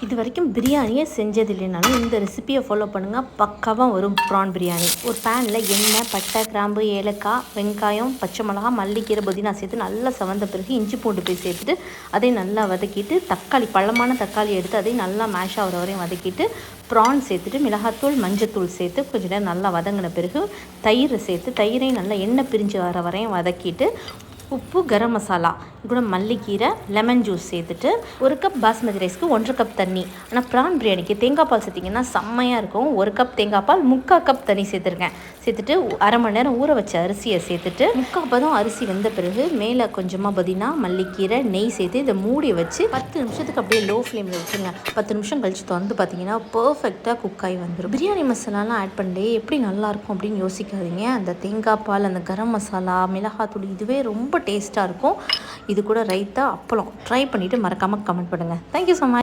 இது வரைக்கும் பிரியாணியே செஞ்சது இல்லைனாலும் இந்த ரெசிபியை ஃபாலோ பண்ணுங்கள், பக்காவாக வரும் ப்ரான் பிரியாணி. ஒரு பேனில் எண்ணெய், பட்டை, கிராம்பு, ஏலக்காய், வெங்காயம், பச்சை மிளகா, மல்லிக்கீரை, புதினா சேர்த்து நல்லா செவந்த பிறகு இஞ்சி பூண்டு போய் சேர்த்துட்டு அதை நல்லா வதக்கிட்டு தக்காளி, பழமான தக்காளி எடுத்து அதை நல்லா மேஷ் ஆகிற வரையும் வதக்கிட்டு ப்ரான் சேர்த்துட்டு மிளகாத்தூள், மஞ்சத்தூள் சேர்த்து கொஞ்சம் நேரம் நல்லா வதங்கின பிறகு தயிரை சேர்த்து தயிரையும் நல்லா எண்ணெய் பிரிஞ்சு வர வரையும் வதக்கிட்டு உப்பு, கரம் மசாலா, கூட மல்லிக்கீரை, லெமன் ஜூஸ் சேர்த்துட்டு ஒரு கப் பாஸ்மதி ரைஸ்க்கு 1.5 கப் தண்ணி. ஆனால் ப்ரான் பிரியாணிக்கு தேங்காய் பால் சேர்த்திங்கன்னா செம்மையாக இருக்கும். 1 கப் தேங்காய் பால், 3/4 கப் தண்ணி சேர்த்துருக்கேன். சேர்த்துட்டு அரை மணி நேரம் ஊற வச்ச அரிசியை சேர்த்துட்டு 3/4 பதம் அரிசி வெந்த பிறகு மேலே கொஞ்சமாக புதினா, மல்லிக்கீரை, நெய் சேர்த்து இதை மூடி வச்சு 10 நிமிஷத்துக்கு அப்படியே லோ ஃப்ளேமில் வச்சுருங்க. 10 நிமிஷம் கழிச்சு வந்து பார்த்தீங்கன்னா பர்ஃபெக்டாக குக் ஆகி வந்துடும். பிரியாணி மசாலாலாம் ஆட் பண்ணி எப்படி நல்லாயிருக்கும் அப்படின்னு யோசிக்காதீங்க. அந்த தேங்காய் பால், அந்த கரம் மசாலா, மிளகாத்தூள் இதுவே ரொம்ப டேஸ்ட்டாக இருக்கும். இது கூட ரைத்தா, அப்பளம் ட்ரை பண்ணிவிட்டு மறக்காமல் கமெண்ட் பண்ணுங்கள். Thank you so much.